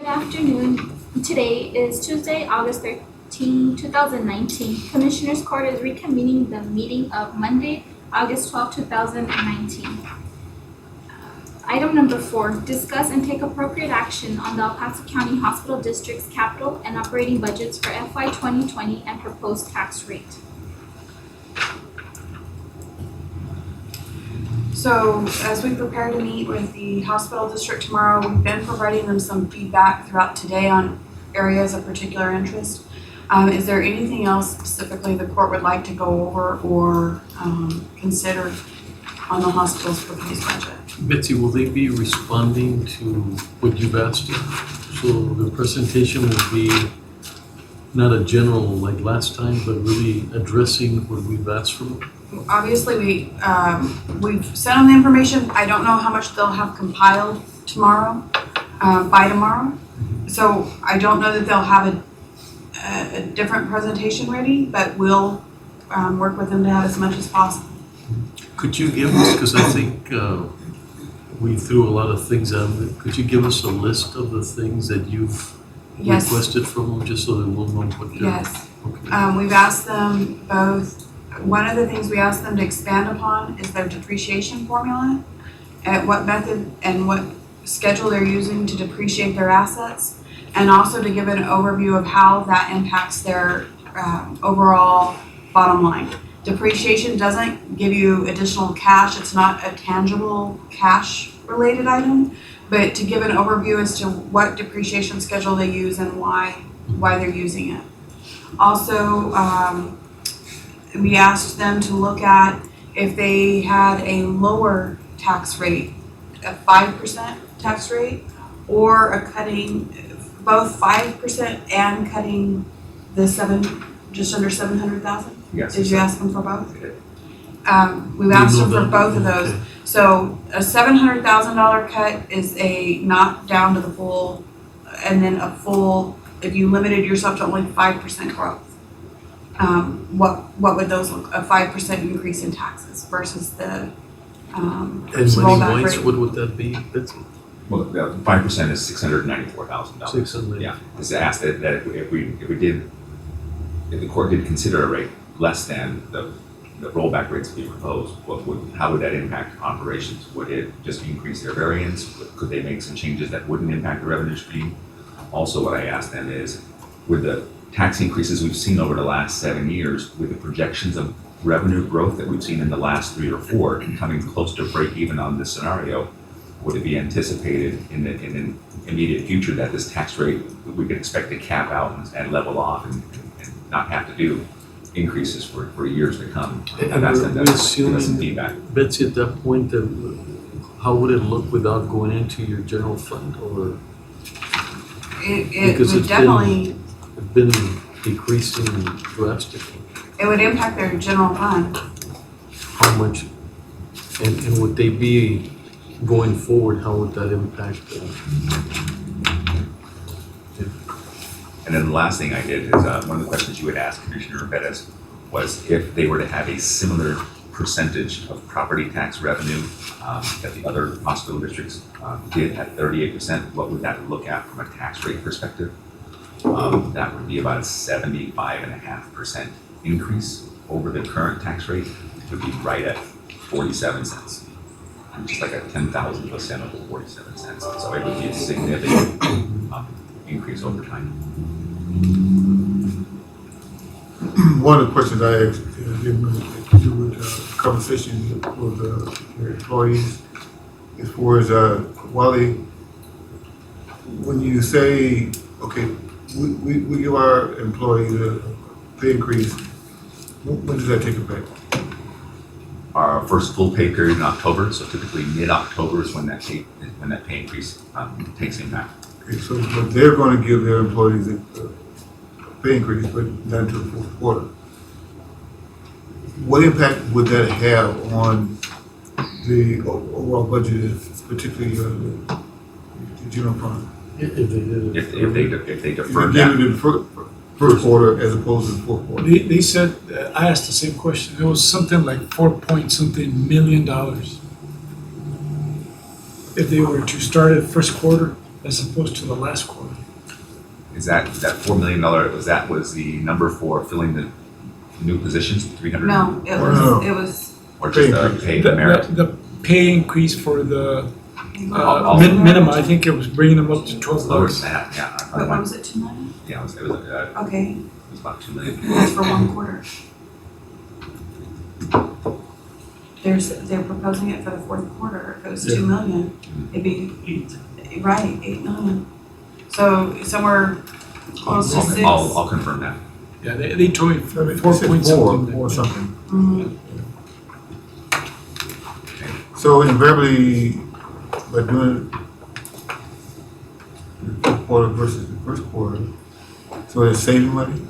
Good afternoon. Today is Tuesday, August 13, 2019. Commissioners Court is reconvening the meeting of Monday, August 12, 2019. Item number 4, discuss and take appropriate action on the El Paso County Hospital District's capital and operating budgets for FY 2020 and proposed tax rate. So as we prepare to meet with the hospital district tomorrow, we've been providing them some feedback throughout today on areas of particular interest. Is there anything else specifically the court would like to go over or consider on the hospital's proposed budget? Betsy, will they be responding to what you've asked? So the presentation will be not a general like last time, but really addressing what we've asked for them? Obviously, we've sent them the information. I don't know how much they'll have compiled tomorrow, by tomorrow. So I don't know that they'll have a different presentation ready, but we'll work with them to have as much as possible. Could you give us, because I think we threw a lot of things out of it, could you give us a list of the things that you've requested from them, just so that we'll know what they're... Yes. Okay. We've asked them both. One of the things we asked them to expand upon is their depreciation formula, at what method and what schedule they're using to depreciate their assets, and also to give an overview of how that impacts their overall bottom line. Depreciation doesn't give you additional cash. It's not a tangible cash related item, but to give an overview as to what depreciation schedule they use and why they're using it. Also, we asked them to look at if they had a lower tax rate, a 5% tax rate, or a cutting, both 5% and cutting the just under 700,000. Yes. Did you ask them for both? We've asked them for both of those. Okay. So a $700,000 cut is a not down to the full, and then a full, if you limited yourself to only 5% growth. What would those look, a 5% increase in taxes versus the And rollback money-wise, rate? what would that be, Betsy? Well, the 5% is $694,000. 600. Yeah, it's asked that if the court did consider a rate less than the rollback rates being proposed, how would that impact operations? Would it just increase their variance? Could they make some changes that wouldn't impact the revenue stream? Also, what I asked them is, with the tax increases we've seen over the last 7 years, with the projections of revenue growth that we've seen in the last 3 or 4, coming close to break even on this scenario, would it be anticipated in the immediate future that this tax rate, we could expect to cap out and level off and not have to do increases for years to come? And that's we're assuming, some feedback. Betsy, at that point, how would it look without going into your general fund, or? It Because would it's definitely, been decreasing drastically. it would impact their general fund. How much, and would they be going forward, how would that impact? And then the last thing I did is, one of the questions you had asked Commissioner Bettis was if they were to have a similar percentage of property tax revenue that the other hospital districts did at 38%, what would that look at from a tax rate perspective? That would be about a 75.5% increase over the current tax rate. It would be right at 47 cents, just like a 10,000% over 47 cents. So it would be a significant increase over time. One of the questions I asked didn't really have to do with conversations with your employees, as far as Wally, when you say, okay, we give our employees a pay increase, when does that take effect? Our first full pay period in October, so typically mid-October is when that pay increase takes impact. Okay, so but they're going to give their employees a pay increase, but not until the fourth quarter. What impact would that have on the overall budget, particularly the general fund? If they did it. If they defer If that. you give it in the first quarter as opposed to the fourth quarter. They said, I asked the same question, it was something like $4.something million. If they were to start at first quarter as opposed to the last quarter. Is that $4 million, was the number for filling the new positions, 300? No, No. it was, Or just the pay and merit? The pay increase for the All- minimum, I think it was bringing them up to $12. Lower than that, yeah. but what was it, 2 million? Yeah, it was Okay, about 2 million. that's for 1 quarter. They're proposing it for the 4th quarter. If it was 2 million, it'd be, right, 8 million. So somewhere close to 6. I'll confirm that. Yeah, they told me I mean, 4 they said point something. Or something. Mhm. So invariably, by doing the 4th quarter versus the 1st quarter, so it's saving money?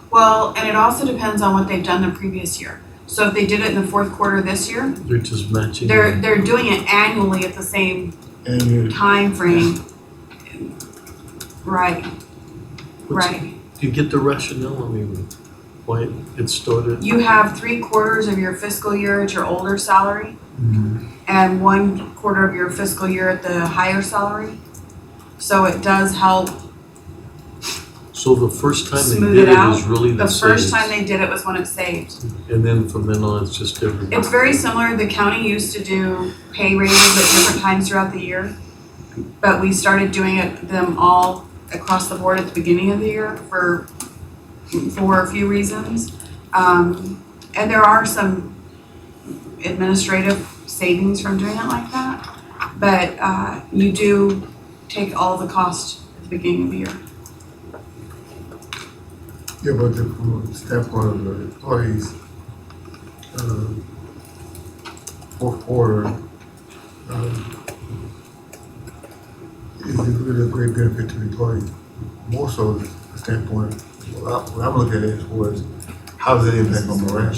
Well, and it also depends on what they've done the previous year. So if they did it in the 4th quarter this year, They're just matching. they're doing it annually at the same And you, time frame. Right, What's- right. Do you get the rationale, I mean, why it started? You have 3 quarters of your fiscal year at your older salary and 1 quarter of your fiscal year at the higher salary. So it does help So the first time they smooth did it it out. is really The the first saves. time they did it was when it saved. And then from then on, it's just every. It's very similar, the county used to do pay raises at different times throughout the year. But we started doing them all across the board at the beginning of the year for a few reasons. And there are some administrative savings from doing it like that. But you do take all the cost at the beginning of the year. yeah, but from the standpoint of the employees, 4th quarter, is really a great benefit to the employees. More so the standpoint, what I'm looking at it was, how does it impact on morale?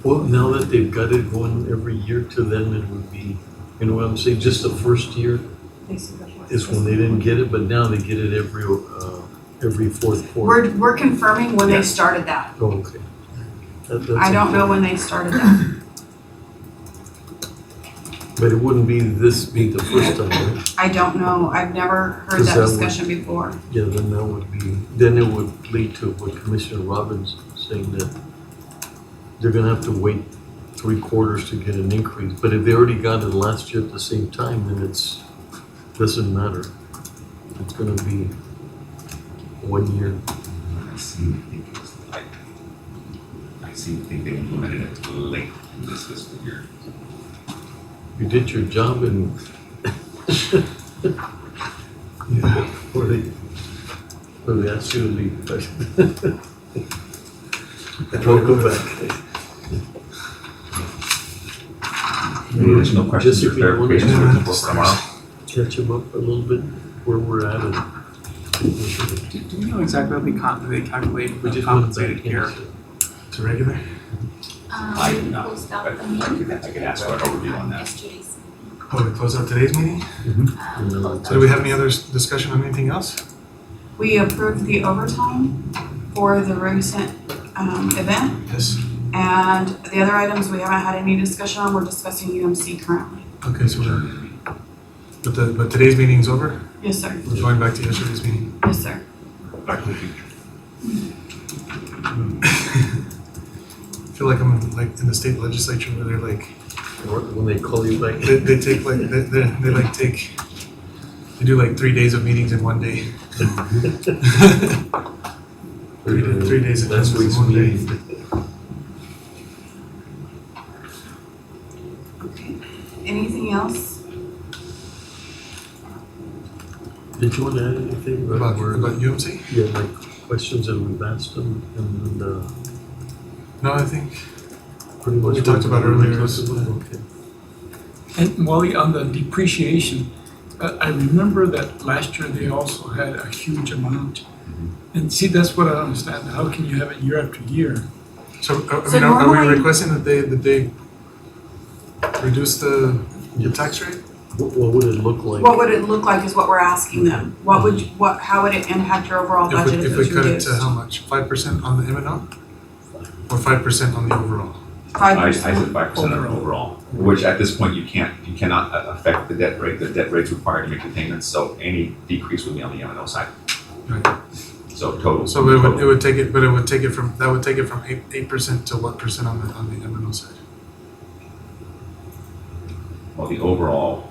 Well, now that they've got it going every year, to them it would be, you know what I'm saying, just the first year is when they didn't get it, but now they get it every 4th quarter. We're confirming when they started that. Oh, okay. That's I don't know important. when they started that. But it wouldn't be the first time, right? I don't know. I've never heard 'Cause that that would- discussion before. Yeah, then it would lead to what Commissioner Robbins is saying, that they're gonna have to wait 3 quarters to get an increase. But if they already got it last year at the same time, then doesn't matter. It's gonna be 1 year. I seem to think they implemented it late in this fiscal year. You did your job and Yeah. or they asked you to leave. Don't go back. Any additional questions or Just if you wanna clarifications for tomorrow? Catch them up a little bit where we're at and Do we know exactly what they calculate we the just want compensated care to regular? I do not, Closed but out the I meeting. could ask for an overview on that. Yesterday's Oh, we close out today's meeting? closed So do we have any other discussion on anything else? We approved the overtime for the recent event. Yes. And the other items we haven't had any discussion on, we're discussing UMC currently. Okay, so but today's meeting's over? Yes, sir. We're going back to yesterday's meeting. Yes, sir. Back to the future. I feel like I'm like in the state legislature where they're like, when they call you back. they take like, they do like 3 days of meetings in one day. 3 days of Last attendance week's in one day. meeting. Okay. Anything else? Did you want to add anything About about UMC? yeah, like questions that we've asked them and No, I think pretty much we talked about what we earlier talked is- about? Okay. And Wally, on the depreciation, I remember that last year they also had a huge amount. And see, that's what I don't understand. How can you have it year after year? so. I So mean, are we normally- requesting that they reduce the tax rate? What would it look like? What would it look like is what we're asking them. How would it impact your overall budget if If it we was cut it reduced? to how much? 5% on the M and O, or 5% on the overall? I said 5% overall, which at this point you cannot affect the debt rate. The debt rate's required to make the payments, so any decrease would be on the M&O side. Right. So total. So it would take it, but it would take it from, that would take it from 8% to what percent on the M&O side? Well, the overall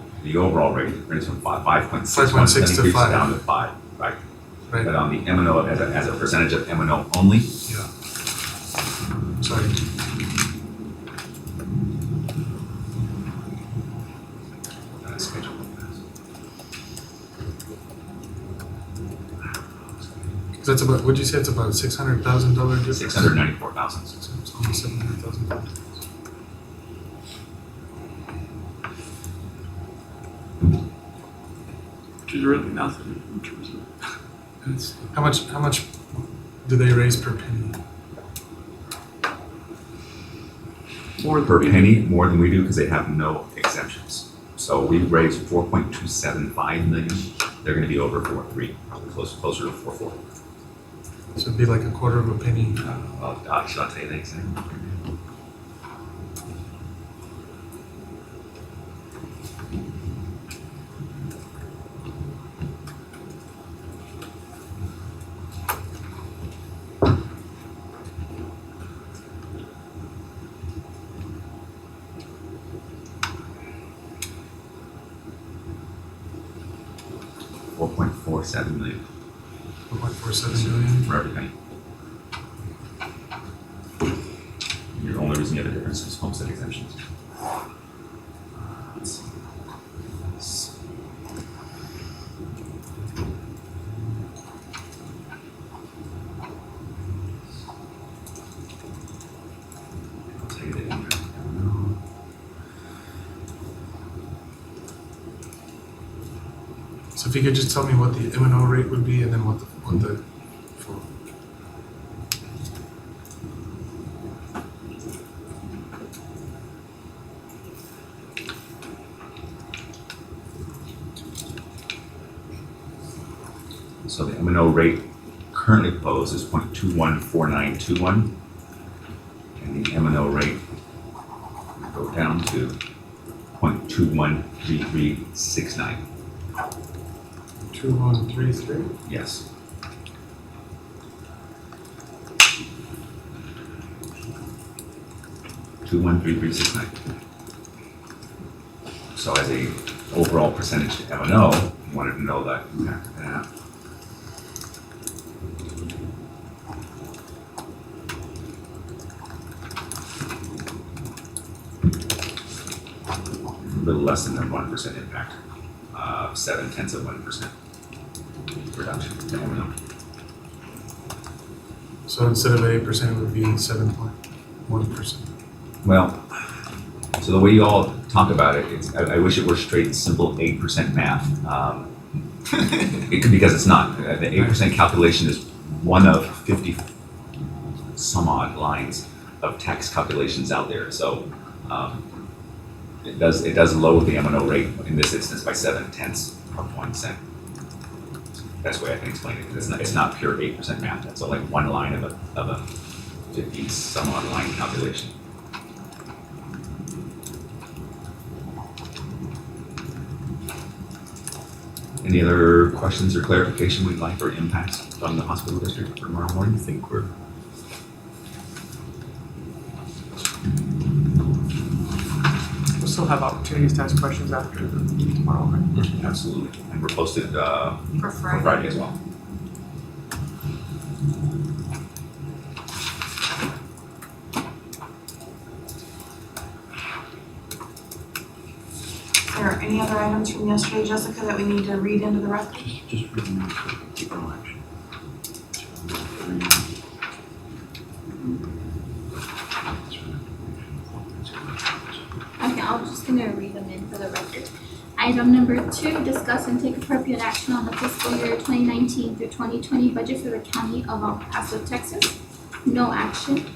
rate ranges from 5.6 5.6 to 5. down to 5, right? Right. But on the M&O, as a percentage of M&O only, Yeah. Sorry. schedule. Cause that's about, what'd you say, it's about a $600,000 difference? 694,000. It's almost $700,000. Which is really nothing in terms of. It's- How much do they raise per penny? More Per penny, more than we do, because they have no exemptions. So we raised 4.275 million. They're going to be over 4.3, closer to 4.4. So it'd be like a quarter of a penny. Well, should I say the exact? $4.47 million 1.47 million. for every penny. The only reason you have a difference is homestead exemptions. Let's see. I'll tell you the impact. So if you could just tell me what the M&O rate would be and then what the for So the M&O rate currently proposed is 0.214921, and the M&O rate would go down to 0.213369. 2133. Yes. $213369. So as a overall percentage to M&O, you wanted to know that impact of that. A little less than a 1% impact, 0.7% reduction to M&O. So instead of 8%, it would be 7.1%. Well, so the way you all talk about it, I wish it were straight and simple 8% math. It could, because it's not. The 8% calculation is one of 50 some odd lines of tax calculations out there. So it does lower the M&O rate in this instance by 0.7 Best way I can explain it, because it's not pure 8% math. That's like one line of a 50 some odd line calculation. Any other questions or clarification we'd like, or impacts from the hospital district for tomorrow morning? I think we're, We'll still have opportunities to ask questions after the meeting tomorrow, right? Absolutely. And we're posted For for Friday. Friday as well. Are there any other items from yesterday, Jessica, that we need to read into the record? Just really need to take no action. Okay, I'm just gonna read them in for the record. Item number 2, discuss and take appropriate action on the fiscal year 2019 through 2020 budget for the county of El Paso, Texas. No action.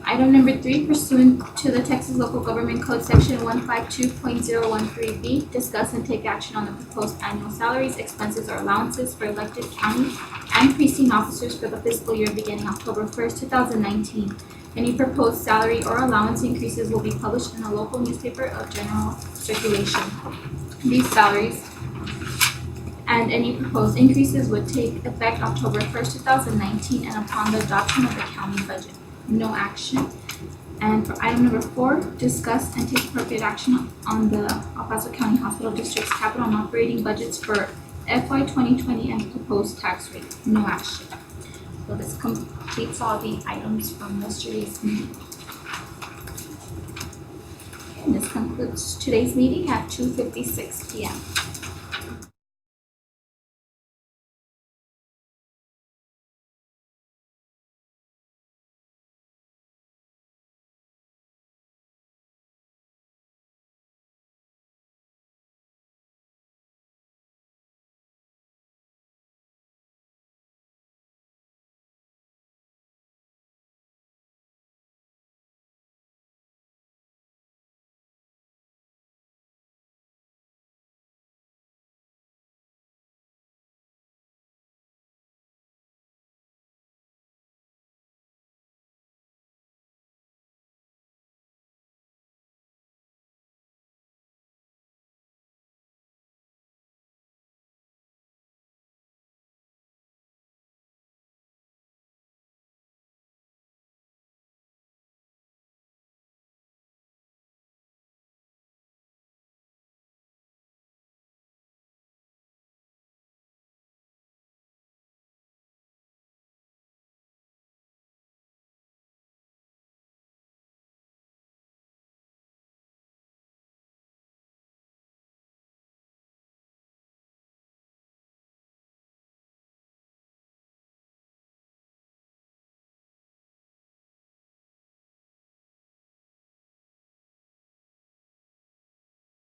Item number 3, pursuant to the Texas Local Government Code Section 152.013B, discuss and take action on the proposed annual salaries, expenses, or allowances for elected county and precinct officers for the fiscal year beginning October 1st, 2019, Any proposed salary or allowance increases will be published in a local newspaper of general circulation. These salaries and any proposed increases would take effect October 1st, 2019, and upon the adoption of the county budget. No action. And for item number 4, discuss and take appropriate action on the El Paso County Hospital District's capital and operating budgets for FY 2020 and proposed tax rate. No action. So this completes all the items from yesterday's meeting. And this concludes today's meeting at 2:56 p.m.